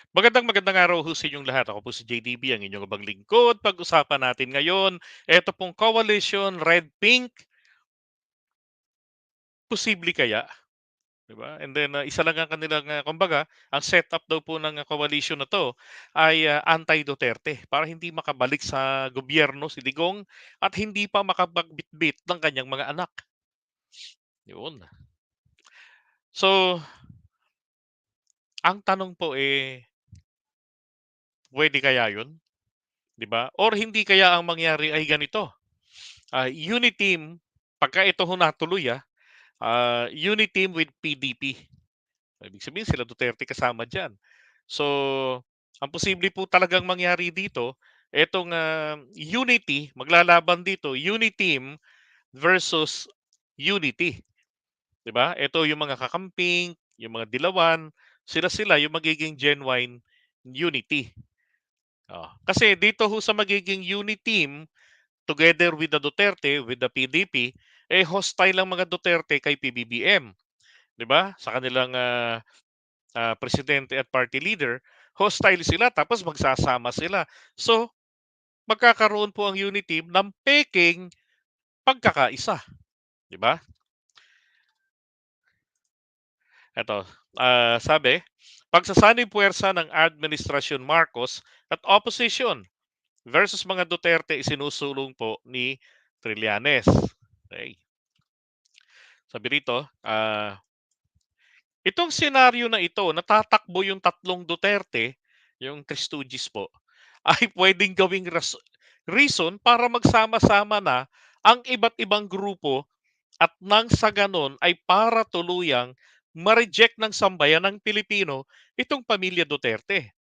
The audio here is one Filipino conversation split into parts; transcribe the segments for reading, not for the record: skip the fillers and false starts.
Magandang araw ho sa inyong lahat. Ako po si JDB, ang inyong abang lingkod. Pag-usapan natin ngayon, eto pong coalition red-pink, posible kaya? 'Di ba? And then, isa lang ang kanilang, kumbaga, ang setup daw po ng coalition na 'to ay, anti-Duterte para hindi makabalik sa gobyerno si Digong at hindi pa makapagbitbit ng kanyang mga anak, 'yun. So, ang tanong po, puwede kaya 'yun, 'di ba? Or hindi kaya ang mangyari ay ganito, uniteam pagka ito ho natuloy, uniteam with PDP. Ibig sabihin sila Duterte kasama diyan. So, ang posible po talagang mangyari dito, etong, unity, maglalaban dito, uniteam versus unity, 'di ba? Ito yung mga kakamping, yung mga dilawan, sila-sila yung magiging genuine unity. Kasi dito ho sa magiging uniteam, together with the Duterte, with the PDP, hostile ang mga Duterte kay PBBM, 'di ba? Sa kanilang, presidente at party leader, hostile sila tapos magsasama sila. So, magkakaroon po ang unity ng peking pagkakaisa, 'di ba? Ito, sabi, pagsasanib puwersa ng Administrasyon Marcos at opposition versus mga Duterte isinusulong po ni Trillanes. Okay. Sabi rito, itong senaryo na ito, natatakbo yung tatlong Duterte, yung Three Stooges po, ay pwedeng gawing reason para magsama-sama na ang iba't ibang grupo at nang sa ganon ay para tuluyang ma-reject ng sambayan ng Pilipino itong pamilya Duterte.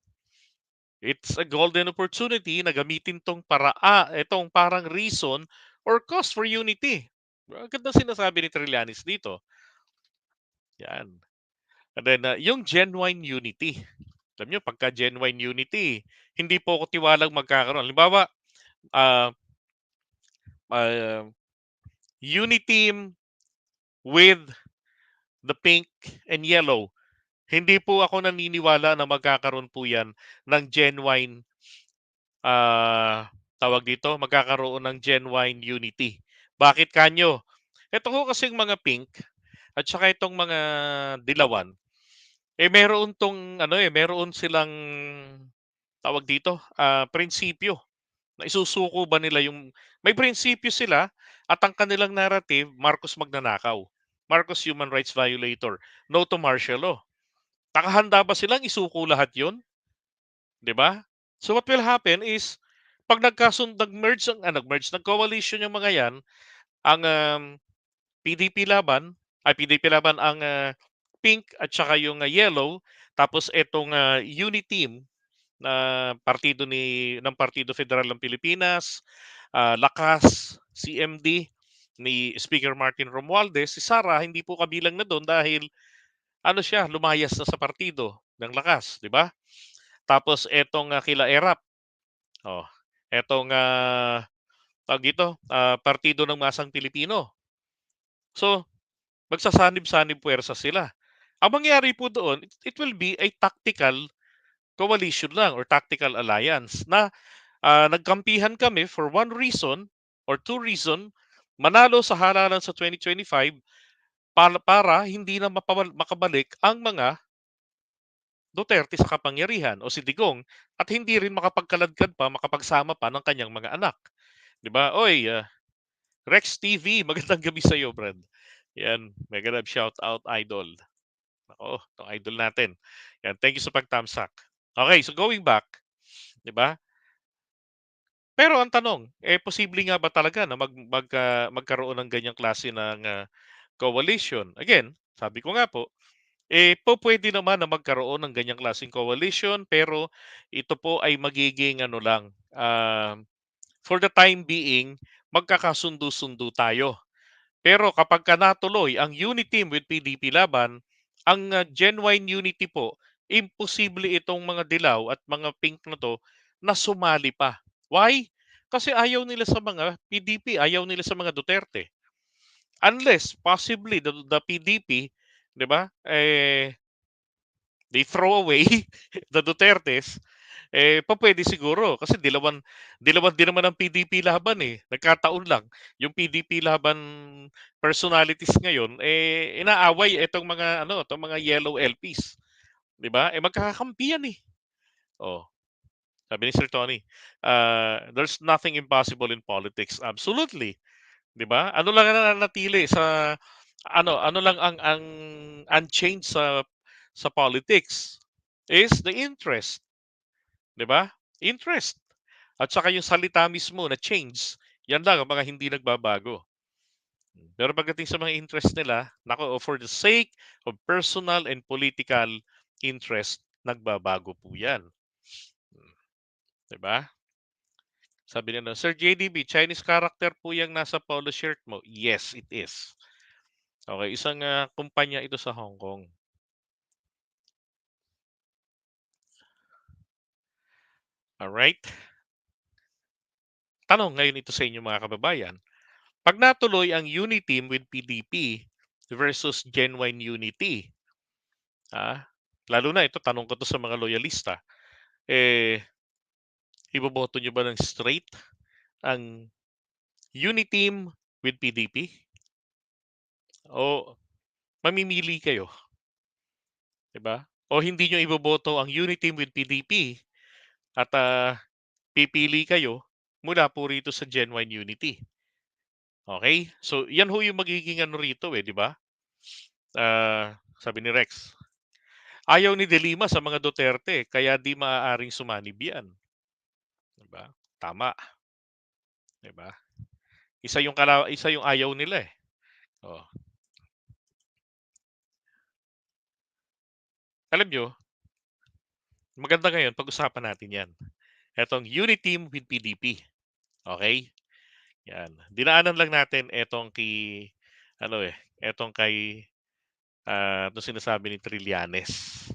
It's a golden opportunity na gamitin itong parang reason or cause for unity. Ang ganda sinasabi ni Trillanes dito. Yan. And then, yung genuine unity. Alam nyo, pagka genuine unity, hindi po ako tiwalang magkakaroon. Halimbawa, uh, uh, uniteam with the pink and yellow. Hindi po ako naniniwala na magkakaroon po yan ng genuine, tawag dito, magkakaroon ng genuine unity. Bakit kanyo? Ito ko kasing mga pink at saka itong mga dilawan, meron tong ano meron silang tawag dito, prinsipyo na isusuko ba nila yung may prinsipyo sila at ang kanilang narrative, Marcos magnanakaw, Marcos human rights violator, no to martial law. Nakahanda ba silang isuko lahat yun? 'Di ba? So what will happen is, pag nag-coalition yung mga yan, ang PDP laban, PDP laban ang pink at saka yung yellow, tapos itong uniteam na ng Partido Federal ng Pilipinas, Lakas, CMD ni Speaker Martin Romualdez, si Sara hindi po kabilang na doon dahil ano siya, lumayas na sa partido ng Lakas, 'di ba? Tapos etong kila Erap, oh, etong tawag dito, Partido ng Masang Pilipino. So, magsasanib-sanib puwersa sila. Ang mangyayari po doon, it will be a tactical coalition lang or tactical alliance na nagkampihan kami for one reason or two reason, manalo sa halalan sa 2025 para hindi na makabalik ang mga Duterte sa kapangyarihan o si Digong at hindi rin makapagkaladkad pa, makapagsama pa ng kanyang mga anak. 'Di ba? Oy, Rex TV, magandang gabi sa iyo, Brad. Yan, mega love shout out idol. Nako, itong idol natin. Yan, thank you sa pagtamsak. Okay, so going back, 'di ba? Pero ang tanong, posible nga ba talaga na magkaroon ng ganyang klase ng coalition? Again, sabi ko nga po, pupuwede naman na magkaroon ng ganyang klaseng coalition pero ito po ay magiging ano lang, for the time being, magkakasundo-sundo tayo. Pero kapagka natuloy ang unity with PDP laban, ang genuine unity po, imposible itong mga dilaw at mga pink na 'to na sumali pa. Why? Kasi ayaw nila sa mga PDP, ayaw nila sa mga Duterte. Unless possibly the PDP, 'di ba, they throw away the Dutertes, pupuwede siguro kasi dilawan din naman ng PDP laban, eh, nagkataon lang yung PDP laban personalities ngayon, inaaway itong mga ano, itong mga yellow LPs, 'di ba? Magkakakampi yan, eh. Oh, sabi ni Sir Tony, "There's nothing impossible in politics." Absolutely, 'di ba? Ano lang ang nananatili sa ano lang ang unchanged sa politics is the interest, 'di ba? Interest. At saka yung salita mismo na change, yan lang ang mga hindi nagbabago. Pero pagdating sa mga interest nila, naku, for the sake of personal and political interest, nagbabago po yan. Hmm, 'di ba? Sabi nila, Sir JDB, Chinese character po yung nasa polo shirt mo. Yes, it is. Okay, isang kumpanya ito sa Hong Kong. Alright? Tanong ngayon ito sa inyo mga kababayan. Pag natuloy ang Uniteam with PDP versus Genuine Unity, ah, lalo na ito, tanong ko to sa mga loyalista, eh, iboboto nyo ba ng straight ang Uniteam with PDP? O mamimili kayo, 'di ba? O hindi nyo iboboto ang Uniteam with PDP at pipili kayo mula po rito sa Genuine Unity. Okay? So, yan ho yung magiging ano rito eh, di ba? Sabi ni Rex, ayaw ni De Lima sa mga Duterte, kaya di maaaring sumanib yan. Di ba? Tama. Di ba? Isa yung ayaw nila eh. Oh. Alam nyo, maganda ngayon, pag-usapan natin yan. Etong Uniteam with PDP. Okay? Yan. Dinaanan lang natin etong kay, ano eh, etong kay, itong sinasabi ni Trillanes.